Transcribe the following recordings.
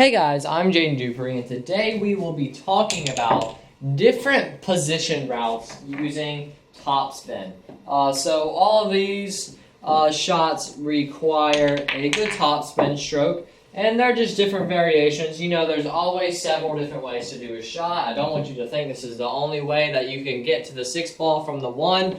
Hey guys, I'm Dupree, and today we will be talking about different position routes using topspin. So all of these shots require a good topspin stroke, and they're just different variations. You know, there's always several different ways to do a shot. I don't want you to think this is the only way that you can get to the 6 ball from the 1.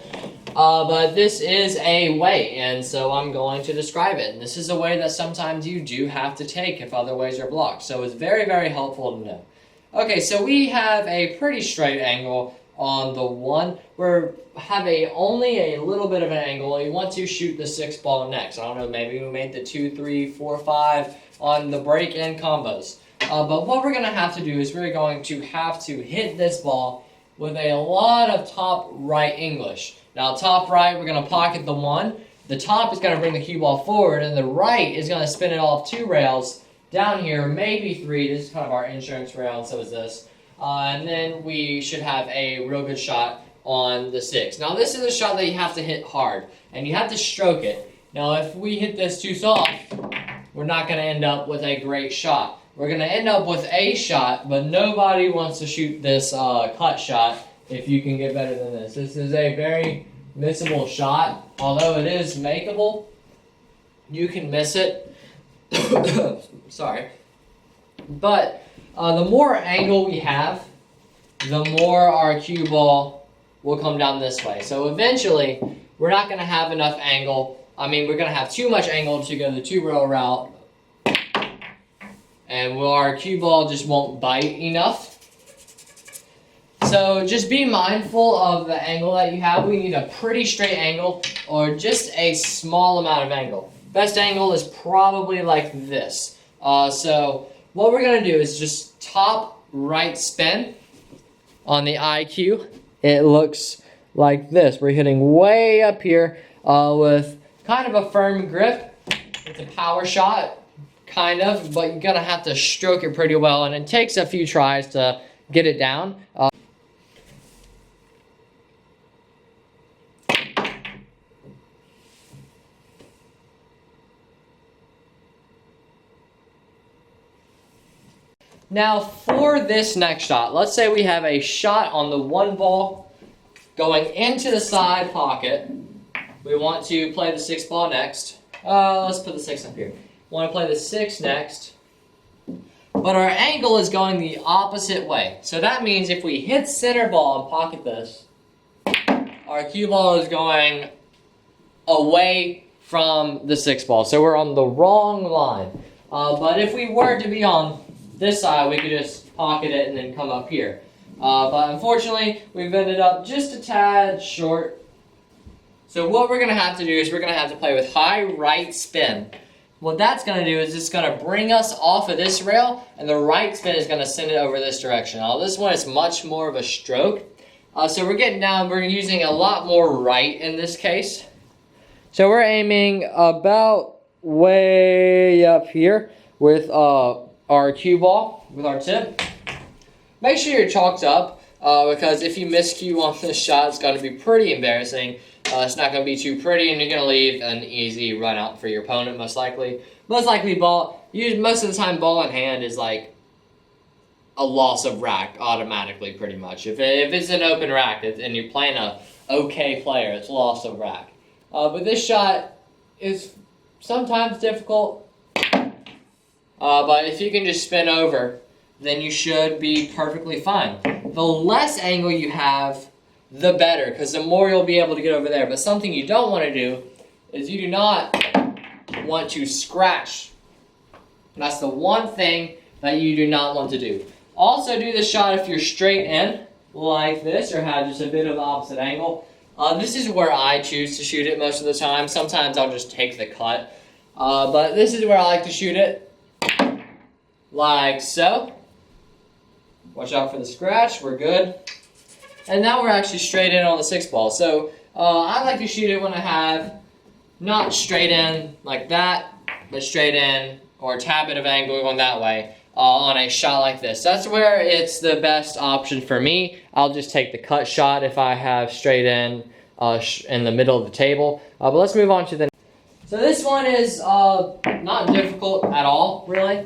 But this is a way, and so I'm going to describe it. And this is a way that sometimes you do have to take if other ways are blocked. So it's very, very helpful to know. Okay, so we have a pretty straight angle on the 1. We have only a little bit of an angle. You want to shoot the 6 ball next. I don't know, maybe we made the 2, 3, 4, 5 on the break-in combos. But what we're going to have to do is we're going to have to hit this ball with a lot of top right English. Now, top right, we're going to pocket the 1. The top is going to bring the cue ball forward, and the right is going to spin it off 2 rails down here, maybe 3. This is kind of our insurance rail, and so is this. And then we should have a real good shot on the 6. Now, this is a shot that you have to hit hard, and you have to stroke it. Now, if we hit this too soft, we're not going to end up with a great shot. We're going to end up with a shot, but nobody wants to shoot this cut shot if you can get better than this. This is a very missable shot. Although it is makeable, you can miss it. Sorry. But the more angle we have, the more our cue ball will come down this way. So eventually, we're not going to have enough angle. I mean, we're going to have too much angle to go the 2-rail route. And our cue ball just won't bite enough. So just be mindful of the angle that you have. We need a pretty straight angle or just a small amount of angle. Best angle is probably like this. So what we're going to do is just top right spin on the iCue. It looks like this. We're hitting way up here with kind of a firm grip. It's a power shot. Kind of, but you're going to have to stroke it pretty well, and it takes a few tries to get it down. Now, for this next shot, let's say we have a shot on the 1 ball going into the side pocket. We want to play the 6 ball next. Let's put the 6 up here. Want to play the 6 next, but our angle is going the opposite way. So that means if we hit center ball and pocket this, our cue ball is going away from the 6 ball. So we're on the wrong line. But if we were to be on this side, we could just pocket it and then come up here. But unfortunately, we've ended up just a tad short. So what we're going to have to do is we're going to have to play with high right spin. What that's going to do is it's going to bring us off of this rail, and the right spin is going to send it over this direction. Now, this one is much more of a stroke. So we're getting down, we're using a lot more right in this case. So we're aiming about way up here with our cue ball, with our tip. Make sure you're chalked up, because if you miscue on this shot, it's going to be pretty embarrassing. It's not going to be too pretty, and you're going to leave an easy run out for your opponent, most likely. Most of the time, ball in hand is like a loss of rack automatically, pretty much. If it's an open rack and you're playing a okay player, it's loss of rack. But this shot is sometimes difficult. But if you can just spin over, then you should be perfectly fine. The less angle you have, the better, because the more you'll be able to get over there. But something you don't want to do is you do not want to scratch. And that's the one thing that you do not want to do. Also do the shot if you're straight in, like this, or have just a bit of the opposite angle. This is where I choose to shoot it most of the time. Sometimes I'll just take the cut. But this is where I like to shoot it, like so. Watch out for the scratch, we're good. And now we're actually straight in on the 6 ball. So I like to shoot it when I have not straight in like that, but straight in or a tad bit of angle going that way on a shot like this. That's where it's the best option for me. I'll just take the cut shot if I have straight in the middle of the table. But let's move on to the next. So this one is not difficult at all, really.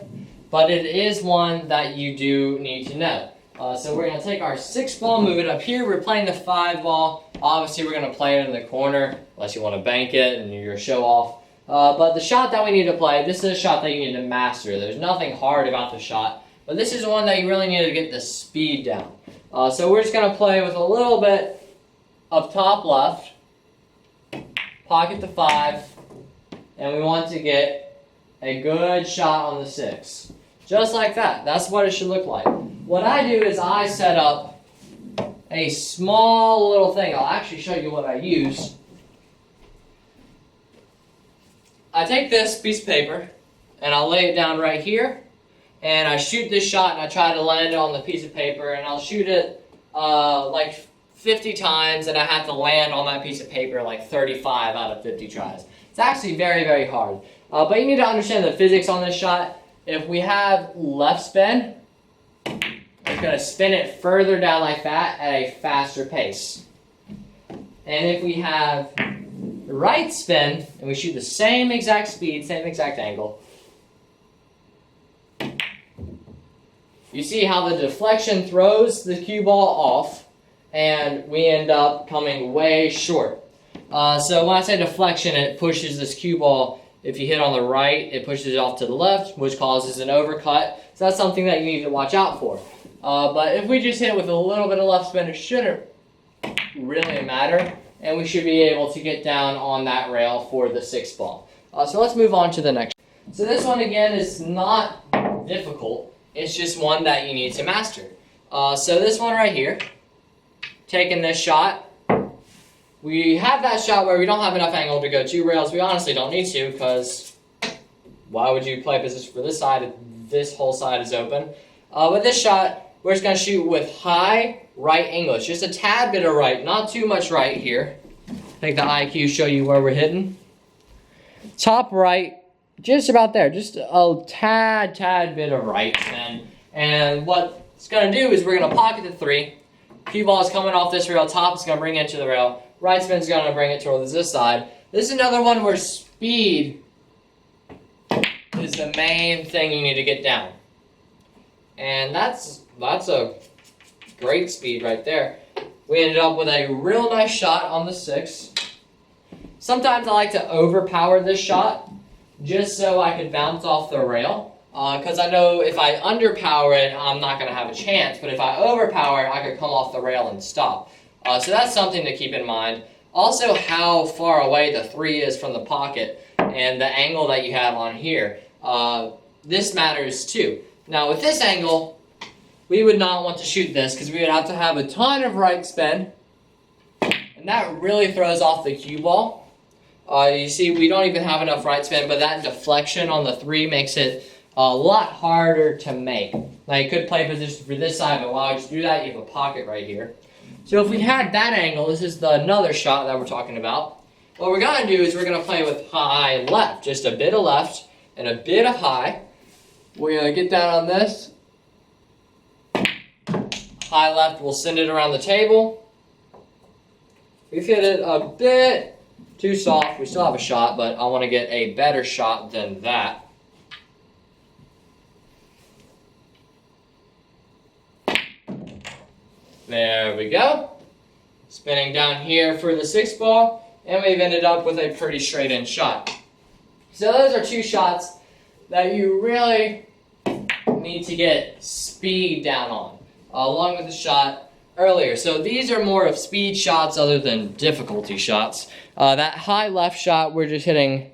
but it is one that you do need to know. So we're going to take our 6 ball, move it up here. We're playing the 5 ball. Obviously, we're going to play it in the corner, unless you want to bank it and you're show off. But the shot that we need to play, this is a shot that you need to master. There's nothing hard about the shot, but this is one that you really need to get the speed down. So we're just going to play with a little bit of top left, pocket the 5, and we want to get a good shot on the 6. Just like that. That's what it should look like. What I do is I set up a small little thing. I'll actually show you what I use. I take this piece of paper and I'll lay it down right here, and I shoot this shot and I try to land it on the piece of paper, and I'll shoot it like 50 times, and I have to land on that piece of paper like 35 out of 50 tries. It's actually very, very hard. But you need to understand the physics on this shot. If we have left spin, it's going to spin it further down like that at a faster pace. And if we have right spin, and we shoot the same exact speed, same exact angle, you see how the deflection throws the cue ball off, and we end up coming way short. So when I say deflection, it pushes this cue ball. If you hit on the right, it pushes it off to the left, which causes an overcut. So that's something that you need to watch out for. But if we just hit with a little bit of left spin, it shouldn't really matter, and we should be able to get down on that rail for the 6 ball. So let's move on to the next. So this one again is not difficult. It's just one that you need to master. So this one right here, taking this shot. We have that shot where we don't have enough angle to go 2 rails. We honestly don't need to, because why would you play position for this side if this whole side is open? With this shot, we're just going to shoot with high right English. Just a tad bit of right, not too much right here. Take the iCue, show you where we're hitting. Top right, just about there. Just a tad bit of right. And what it's going to do is we're going to pocket the 3. Cue ball is coming off this rail. Top is going to bring it to the rail. Right spin is going to bring it towards this side. This is another one where speed is the main thing you need to get down. And that's a great speed right there. We ended up with a real nice shot on the 6. Sometimes I like to overpower this shot just so I could bounce off the rail. Because I know if I underpower it, I'm not going to have a chance. But if I overpower it, I could come off the rail and stop. So that's something to keep in mind. Also, how far away the 3 is from the pocket and the angle that you have on here. This matters too. Now with this angle, we would not want to shoot this because we would have to have a ton of right spin. And that really throws off the cue ball. You see, we don't even have enough right spin, but that deflection on the 3 makes it a lot harder to make. Now you could play position for this side, but while you do that, you have a pocket right here. So if we had that angle, this is another shot that we're talking about. What we're going to do is we're going to play with high left. Just a bit of left and a bit of high. We're going to get down on this. High left, we'll send it around the table. We've hit it a bit too soft. We still have a shot, but I want to get a better shot than that. There we go. Spinning down here for the 6 ball, and we've ended up with a pretty straight in shot. So those are 2 shots that you really need to get speed down on, along with the shot earlier. So these are more of speed shots other than difficulty shots. That high left shot, we're just hitting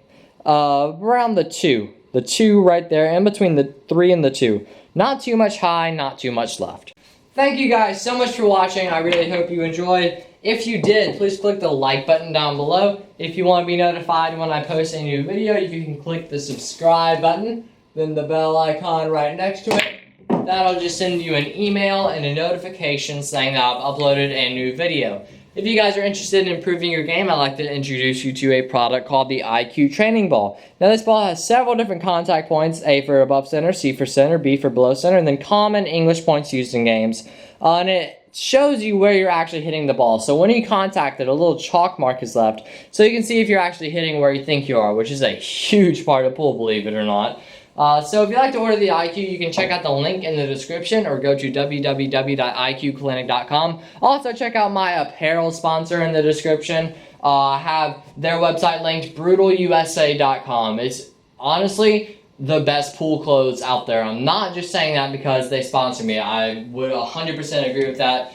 around the 2. The 2 right there, in between the 3 and the 2. Not too much high, not too much left. Thank you guys so much for watching. I really hope you enjoyed. If you did, please click the like button down below. If you want to be notified when I post a new video, you can click the subscribe button, then the bell icon right next to it. That'll just send you an email and a notification saying that I've uploaded a new video. If you guys are interested in improving your game, I'd like to introduce you to a product called the iCue Training Ball. Now this ball has several different contact points, A for above center, C for center, B for below center, and then common English points used in games. And it shows you where you're actually hitting the ball. So when you contact it, a little chalk mark is left, so you can see if you're actually hitting where you think you are, which is a huge part of pool, believe it or not. So if you'd like to order the iCue, you can check out the link in the description or go to www.iqclinic.com. Also check out my apparel sponsor in the description. I have their website linked, brutalusa.com. It's honestly the best pool clothes out there. I'm not just saying that because they sponsor me. I would 100% agree with that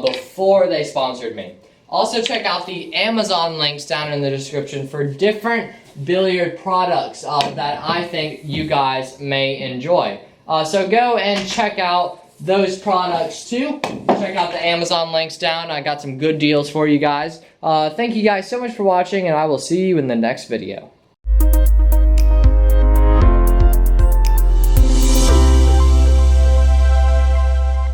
before they sponsored me. Also check out the Amazon links down in the description for different billiard products that I think you guys may enjoy. So go and check out those products too. Check out the Amazon links down. I got some good deals for you guys. Thank you guys so much for watching, and I will see you in the next video.